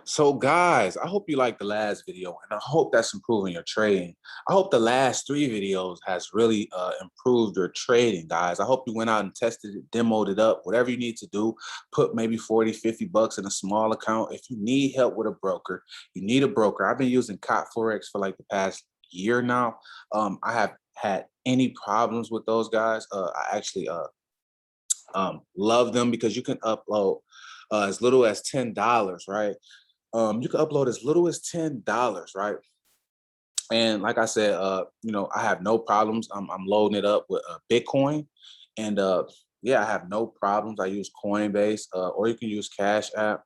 So guys, I hope you liked the last video and I hope that's improving your trading. I hope the last 3 videos has really improved your trading, guys. I hope you went out and tested it, demoed it up, whatever you need to do. Put maybe 40, 50 bucks in a small account. If you need help with a broker, you need a broker. I've been using Forex for like the past year now. I have had any problems with those guys. I actually love them because you can upload as little as $10, right? You can upload as little as $10, right? And like I said, I have no problems. I'm loading it up with Bitcoin, and yeah, I have no problems. I use Coinbase, or you can use Cash App.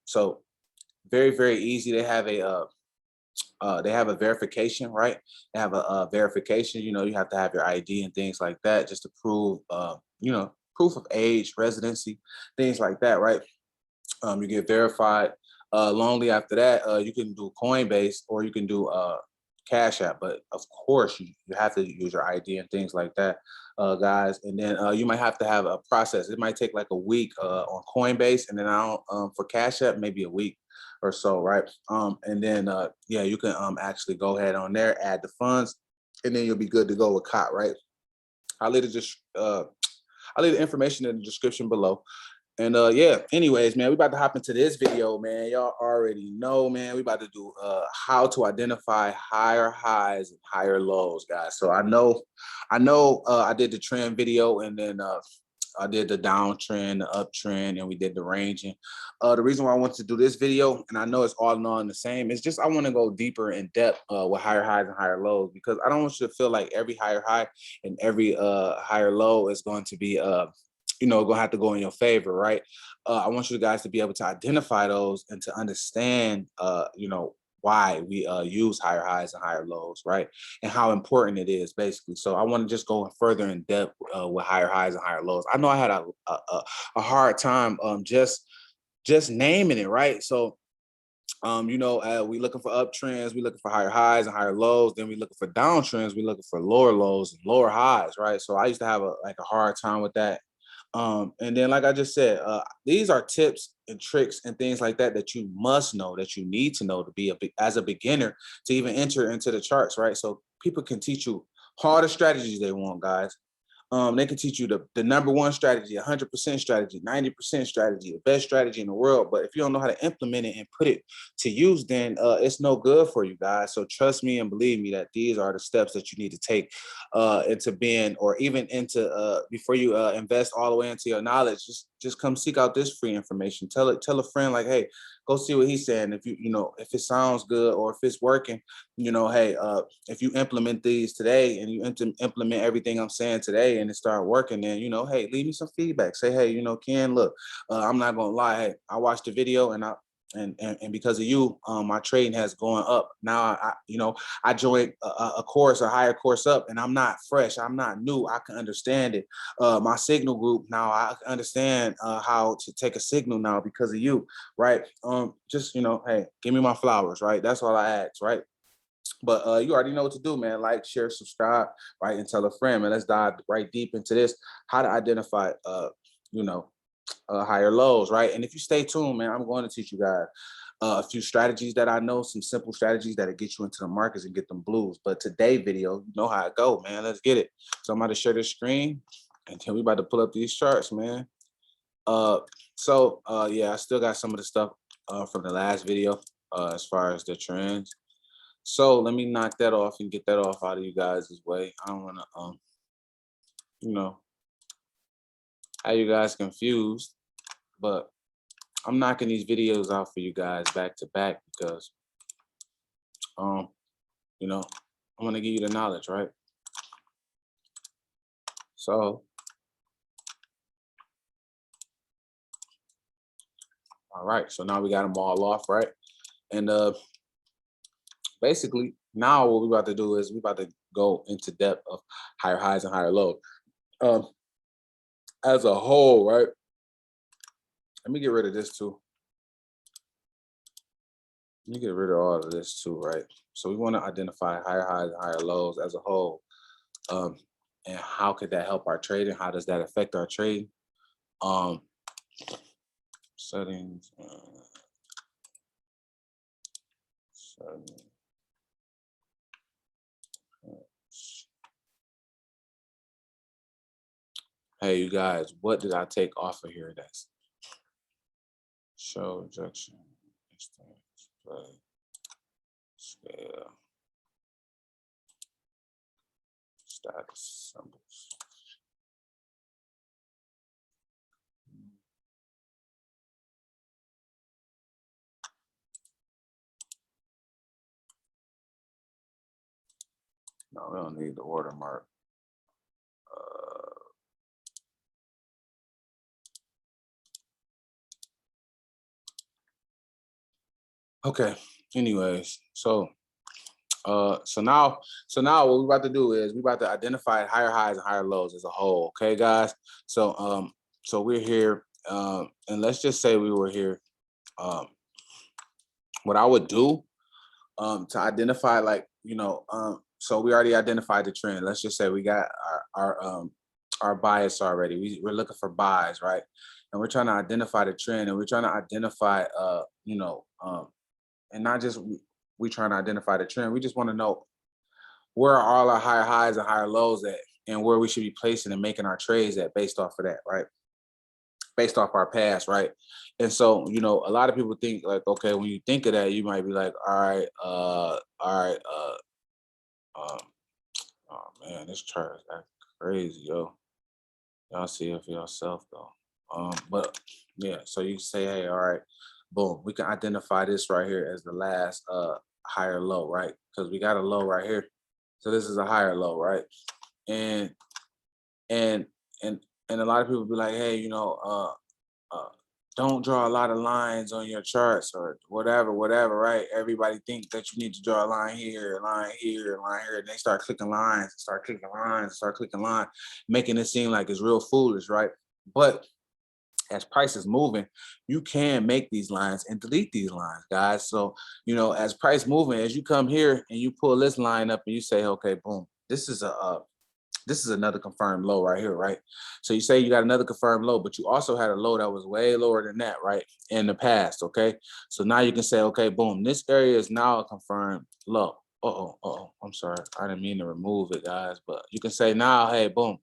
So very, very easy. They have a verification, right? They have a verification. You have to have your ID and things like that just to prove, proof of age, residency, things like that, right? You get verified. Lonely after that, you can do Coinbase or you can do Cash App, but of course you have to use your ID and things like that, guys. And then you might have to have a process. It might take like a week on Coinbase, and then for Cash App maybe a week or so, right? And then yeah, you can actually go ahead on there, add the funds, and then you'll be good to go with COT, right? I'll leave I'll leave the information in the description below. And yeah, anyways, man, we about to hop into this video, man. Y'all already know, man. We about to do how to identify higher highs and higher lows, guys. So I know I did the trend video, and then I did the downtrend, the uptrend, and we did the ranging. The reason why I want to do this video, and I know it's all in all the same, is just I want to go deeper in depth with higher highs and higher lows, because I don't want you to feel like every higher high and every higher low is going to be gonna have to go in your favor, right? I want you guys to be able to identify those and to understand, why we use higher highs and higher lows, right? And how important it is, basically. So I want to just go further in depth with higher highs and higher lows. I know I had a hard time just naming it, right? So we looking for uptrends, we looking for higher highs and higher lows. Then we looking for downtrends, we looking for lower lows and lower highs, right? So I used to have a hard time with that. And then, like I just said, these are tips and tricks and things like that that you must know, that you need to know to be as a beginner to even enter into the charts, right? So people can teach you all the strategies they want, guys. They can teach you the number one strategy, 100% strategy, 90% strategy, the best strategy in the world. But if you don't know how to implement it and put it to use, then it's no good for you guys. So trust me and believe me that these are the steps that you need to take into being, or even into before you invest all the way into your knowledge. Just come seek out this free information. Tell a friend, like, hey, go see what he's saying. If if it sounds good or if it's working, hey, if you implement these today and you implement everything I'm saying today and it start working, then hey, leave me some feedback. Say, hey, Ken, look, I'm not gonna lie, hey, I watched the video and and because of you, my trading has gone up. Now I joined a course, a higher course up, and I'm not fresh, I'm not new, I can understand it. My signal group, now I understand how to take a signal now because of you, right? Just hey, give me my flowers, right? That's all I ask, right? But you already know what to do, man. Like, share, subscribe, right? And tell a friend, man. Let's dive right deep into this. How to identify you know, higher lows, right? And if you stay tuned, man, I'm going to teach you guys a few strategies that I know, some simple strategies that'll get you into the markets and get them blues. But today video, you know how it go, man. Let's get it. So I'm about to share this screen, and then we about to pull up these charts, man. Yeah, I still got some of the stuff from the last video as far as the trends. So let me knock that off and get that off out of you guys' way. I don't want to, have you guys confused, but I'm knocking these videos out for you guys back to back because, I want to give you the knowledge, right? So, all right. So now we got them all off, right? And basically, now what we're about to do is we're about to go into depth of higher highs and higher lows. As a whole, right? Let me get rid of this too. Let me get rid of all of this too, right? So we want to identify higher highs and higher lows as a whole. And how could that help our trading? How does that affect our trading? Settings. Hey, you guys, what did I take off of here? That's show rejection, play, scale, status symbols. No, we don't need the watermark. Okay. Anyways, so now what we're about to do is we're about to identify higher highs and higher lows as a whole. Okay, guys. So we're here, and let's just say we were here. What I would do to identify, like, so we already identified the trend. Let's just say we got our bias already. We're looking for buys, right? And we're trying to identify the trend, and we're trying to identify and not just we trying to identify the trend. We just want to know where are all our higher highs and higher lows at, and where we should be placing and making our trades at based off of that, right? Based off our past, right? And so, a lot of people think, like, okay, when you think of that, you might be like, all right, um, oh man, this chart is acting crazy, yo. Y'all see it for yourself though. But yeah, so you say, hey, all right, boom, we can identify this right here as the last higher low, right? Because we got a low right here. So this is a higher low, right? And and and and a lot of people be like, hey, don't draw a lot of lines on your charts or whatever, right? Everybody think that you need to draw a line here, a line here, a line here, and they start clicking lines, start clicking lines, making it seem like it's real foolish, right? But as price is moving, you can make these lines and delete these lines, guys. So, as price moving, as you come here and you pull this line up and you say, okay, boom, this is another confirmed low right here, right? So you say you got another confirmed low, but you also had a low that was way lower than that, right? In the past, okay? So now you can say, okay, boom, this area is now a confirmed low. I'm sorry. I didn't mean to remove it, guys, but you can say now, hey, boom,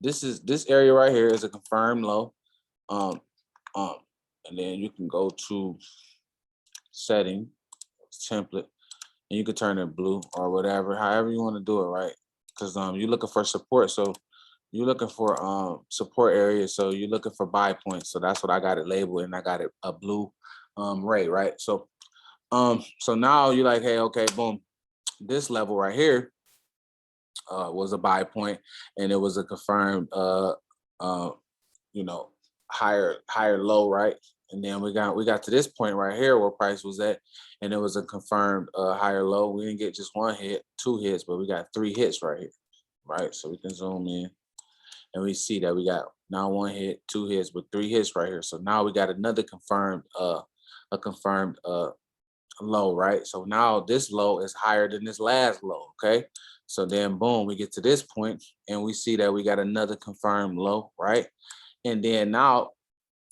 this area right here is a confirmed low. Um, um, and then you can go to setting, template, and you can turn it blue or whatever, however you want to do it, right? Because you're looking for support, so you're looking for support areas, so you're looking for buy points. So that's what I got it labeled, and I got it a blue ray, right? So now you're like, hey, okay, boom, this level right here was a buy point, and it was a confirmed higher low, right? And then we got to this point right here where price was at, and it was a confirmed higher low. We didn't get just one hit, two hits, but we got three hits right here, right? So we can zoom in and we see that we got now one hit, two hits, but three hits right here. So now we got another confirmed a confirmed low, right? So now this low is higher than this last low, okay? So then boom, we get to this point and we see that we got another confirmed low, right? And then now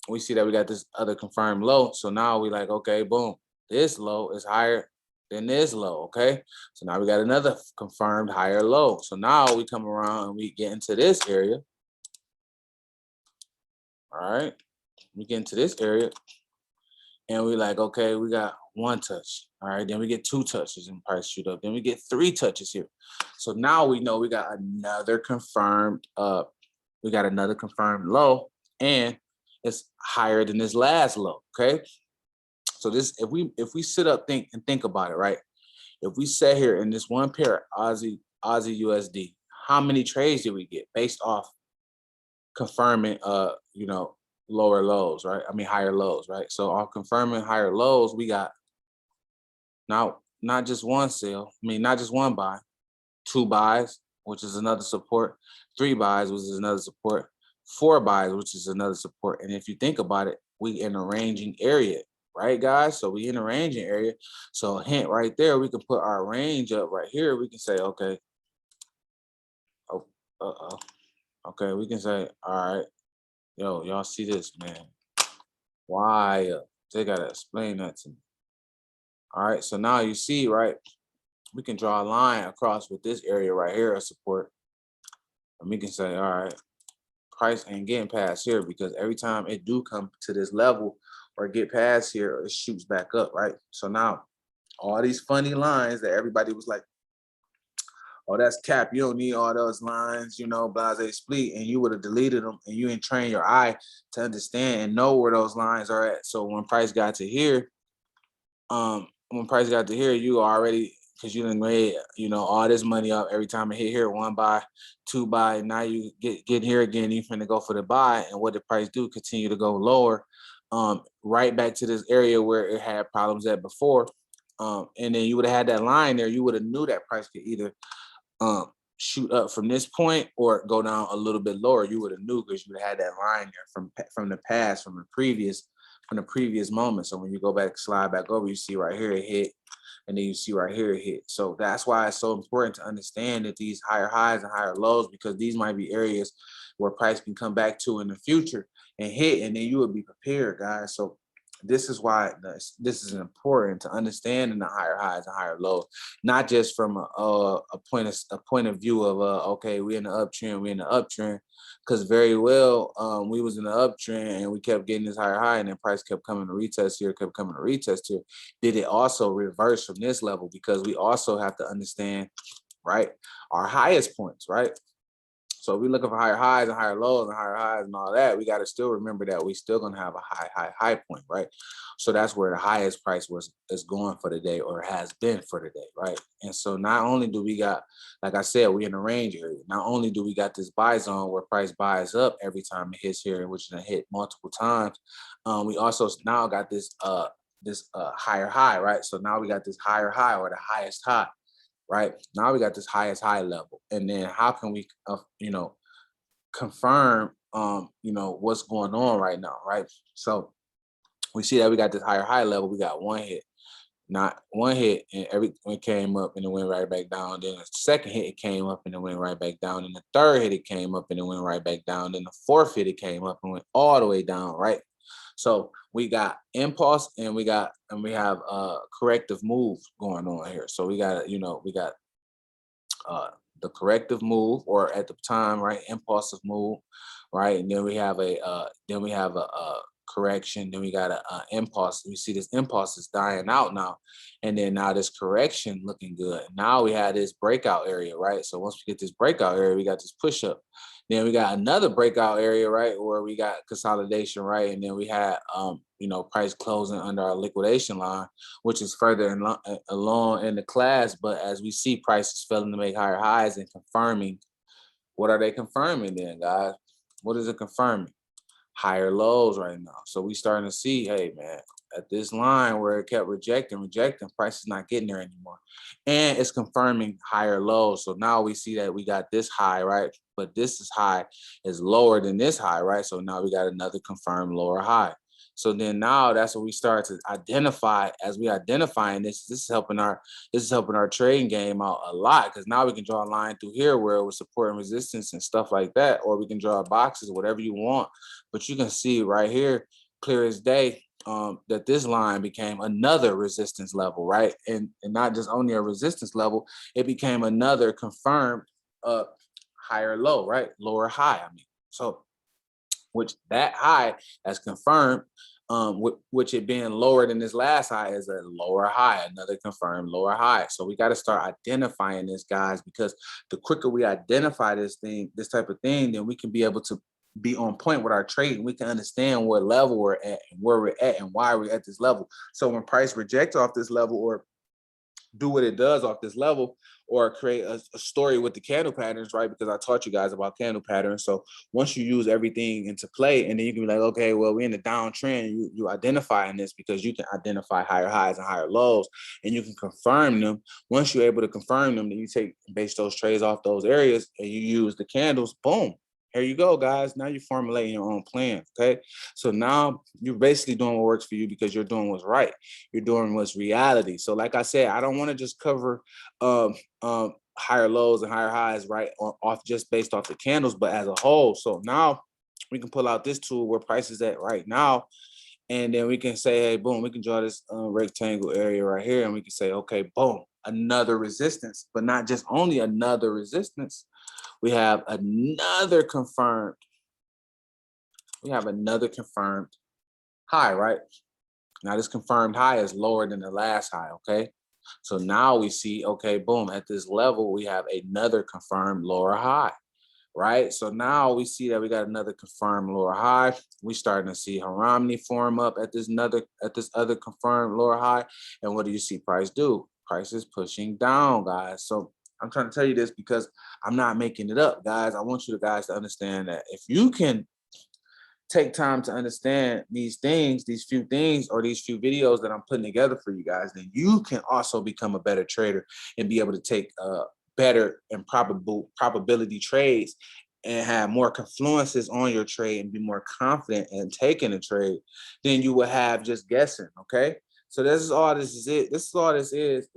we see that we got this other confirmed low. So now we like, okay, boom, this low is higher than this low, okay? So now we got another confirmed higher low. So now we come around and we get into this area, all right? We get into this area and we like, okay, we got one touch, all right? Then we get two touches and price shoot up. Then we get three touches here. So now we know we got another confirmed low, and it's higher than this last low, okay? So this, if we sit up, think about it, right? If we sat here in this one pair, Aussie USD, how many trades did we get based off confirming lower lows, right? I mean higher lows, right? So on confirming higher lows, we got now not just one sale, not just one buy, two buys, which is another support, three buys, which is another support, four buys, which is another support. And if you think about it, we in a ranging area, right, guys? So we in a ranging area. So hint right there, we can put our range up right here. We can say, okay, okay, we can say, all right, yo, y'all see this, man? Why? They gotta explain that to me. All right, so now you see, right, we can draw a line across with this area right here of support. And we can say, all right, price ain't getting past here, because every time it do come to this level or get past here, it shoots back up, right? So now all these funny lines that everybody was like, oh, that's cap, you don't need all those lines, you know, blase split, and you would have deleted them, and you didn't train your eye to understand and know where those lines are at. So when price got to here, you already, because you done made, you know, all this money up every time it hit here, 1 buy, 2 buy, and now you get here again, you finna go for the buy, and what did price do? Continue to go lower, right back to this area where it had problems at before, and then you would have had that line there. You would have knew that price could either shoot up from this point or go down a little bit lower. You would have knew, because you would have had that line there from the past, from the previous moment. So when you go back, slide back over, you see right here it hit, and then you see right here it hit. So that's why it's so important to understand that these higher highs and higher lows, because these might be areas where price can come back to in the future and hit, and then you would be prepared, guys. So this is why this is important to understand in the higher highs and higher lows, not just from a point of view of okay, we're in the uptrend, because very well we was in the uptrend and we kept getting this higher high, and then price kept coming to retest here, kept coming to retest here. Did it also reverse from this level? Because we also have to understand, right, our highest points, right? So if we're looking for higher highs and higher lows and higher highs and all that, we got to still remember that we still gonna have a high point, right? So that's where the highest price is going for the day, or has been for the day, right? And so not only do we got, like I said, we in the range area. Not only do we got this buy zone where price buys up every time it hits here, which is hit multiple times. We also now got this higher high, right? So now we got this higher high, or the highest high. Right now we got this highest high level, and then how can we confirm what's going on right now, right? So we see that we got this higher high level. We got one hit, not one hit, and everything came up and it went right back down. Then the second hit, it came up and it went right back down. And the third hit, it came up and it went right back down. Then the fourth hit, it came up and went all the way down, right? So we got impulse, and we have corrective move going on here. So we got the corrective move, or at the time, right, impulsive move, right, and then we have a correction. Then we got a impulse. We see this impulse is dying out now, and then now this correction looking good. Now we have this breakout area, right? So once we get this breakout area, we got this push up. Then we got another breakout area, right, where we got consolidation, right, and then we had price closing under our liquidation line, which is further along in the class. But as we see, prices failing to make higher highs and confirming. What are they confirming then, guys? What is it confirming? Higher lows right now. So we starting to see, hey man, at this line where it kept rejecting, price is not getting there anymore. And it's confirming higher lows. So now we see that we got this high, right? But this is high is lower than this high, right? So now we got another confirmed lower high. So then now that's what we start to identify. As we identifying this is helping our trading game out a lot, because now we can draw a line through here where it was support and resistance and stuff like that, or we can draw boxes, whatever you want. But you can see right here, clear as day, that this line became another resistance level, right? And not just only a resistance level, it became another confirmed higher low, right? Lower high, I mean. So which that high as confirmed, which it being lower than this last high, is a lower high, another confirmed lower high. So we got to start identifying this, guys, because the quicker we identify this type of thing, then we can be able to be on point with our trading. We can understand what level we're at and where we're at and why we're at this level. So when price rejects off this level, or do what it does off this level, or create a story with the candle patterns, right? Because I taught you guys about candle patterns. So once you use everything into play, and then you can be like, okay, well, we're in the downtrend. You identifying this because you can identify higher highs and higher lows, and you can confirm them. Once you're able to confirm them, then you base those trades off those areas, and you use the candles. Boom. Here you go, guys. Now you're formulating your own plan, okay? So now you're basically doing what works for you, because you're doing what's right. You're doing what's reality. So like I said, I don't want to just cover higher lows and higher highs, right, off just based off the candles, but as a whole. So now we can pull out this tool where price is at right now, And then we can say, hey, boom, we can draw this rectangle area right here, and we can say, okay, boom, another resistance, but not just only another resistance. We have another confirmed. We have another confirmed high, right? Now this confirmed high is lower than the last high, okay? So now we see, okay, boom, at this level, we have another confirmed lower high, right? So now we see that we got another confirmed lower high. We starting to see harmony form up at this other confirmed lower high. And what do you see price do? Price is pushing down, guys. So I'm trying to tell you this because I'm not making it up, guys. I want you guys to understand that if you can take time to understand these things, these few things, or these few videos that I'm putting together for you guys, then you can also become a better trader and be able to take better and probability trades and have more confluences on your trade and be more confident in taking a trade than you would have just guessing. Okay. So this is all this is it. This is all this is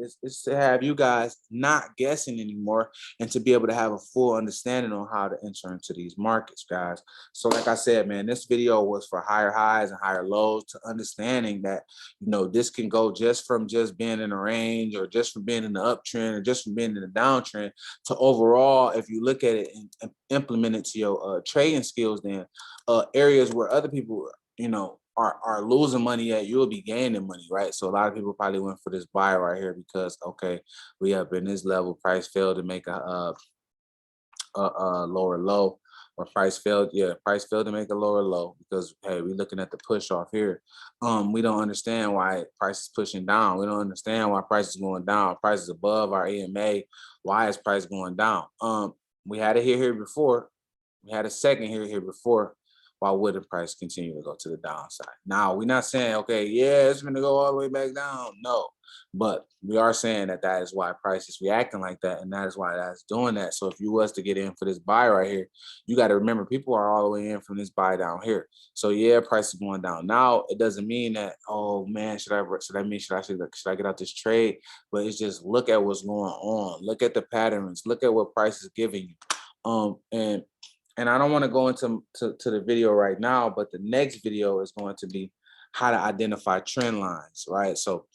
to have you guys not guessing anymore and to be able to have a full understanding on how to enter into these markets, guys. So like I said, man, this video was for higher highs and higher lows, to understanding that, this can go just from just being in a range, or just from being in the uptrend, or just from being in the downtrend, to overall, if you look at it and implement it to your trading skills, then areas where other people, are losing money at, you'll be gaining money, right? So a lot of people probably went for this buy right here because, okay, we up in this level, price failed to make a lower low, or price failed to make a lower low, because hey, we're looking at the push off here. We don't understand why price is pushing down. We don't understand why price is going down. Price is above our AMA. Why is price going down? We had it here before. We had a second here before. Why wouldn't price continue to go to the downside? Now, we're not saying, okay, yeah, it's going to go all the way back down. No, but we are saying that is why price is reacting like that, and that is why that's doing that. So if you was to get in for this buy right here, you got to remember, people are all the way in from this buy down here. So yeah, price is going down. Now, it doesn't mean that, oh man, should I get out this trade? But it's just, look at what's going on. Look at the patterns. Look at what price is giving you. And I don't want to go into the video right now, but the next video is going to be how to identify trend lines, right? So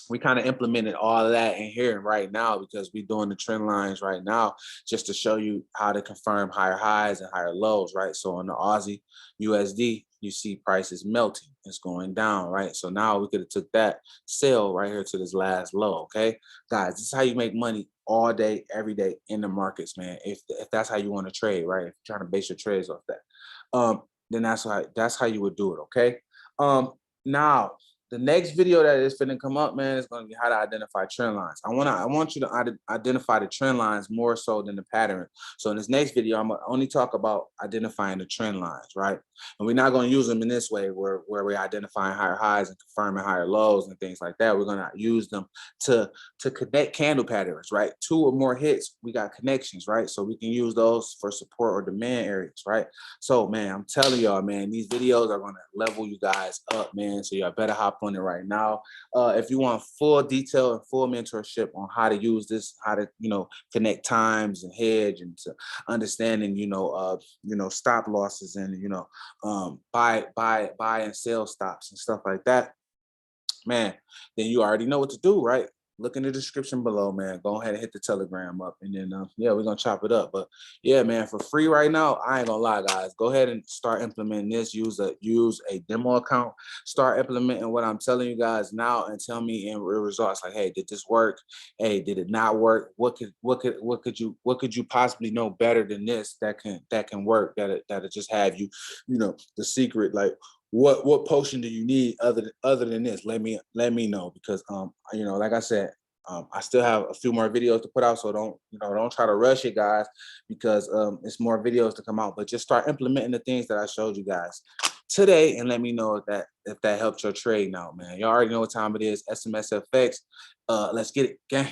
we kind of implemented all of that in here right now, because we're doing the trend lines right now just to show you how to confirm higher highs and higher lows, right? So on the Aussie USD, you see prices melting, it's going down, right? So now we could have took that sell right here to this last low. Okay, guys, this is how you make money all day, every day in the markets, man. If that's how you want to trade, right? If you're trying to base your trades off that, then that's how you would do it. Okay. Now, the next video that is finna come up, man, is gonna be how to identify trend lines. I want you to identify the trend lines more so than the pattern. So in this next video, I'm gonna only talk about identifying the trend lines, right? And we're not gonna use them in this way where we're identifying higher highs and confirming higher lows and things like that. We're gonna use them to connect candle patterns, right? 2 or more hits, we got connections, right? So we can use those for support or demand areas, right? So man, I'm telling y'all, man, these videos are gonna level you guys up, man. So y'all better hop on it right now. If you want full detail and full mentorship on how to use this, how to connect times and hedge, and to understanding stop losses, and buy and sell stops and stuff like that, man, then you already know what to do, right? Look in the description below, man. Go ahead and hit the Telegram up, and then yeah, we're gonna chop it up. But yeah, man, for free right now, I ain't gonna lie, guys. Go ahead and start implementing this. Use a demo account. Start implementing what I'm telling you guys now, and tell me in real results. Like, hey, did this work? Hey, did it not work? What could you possibly know better than this that can work? That'll just have you, the secret, like, what potion do you need other than this? Let me know, because like I said, I still have a few more videos to put out, so don't try to rush it, guys, because it's more videos to come out. But just start implementing the things that I showed you guys today, and let me know if that helped your trade now, man. You already know what time it is. SMSFX. Let's get it, gang.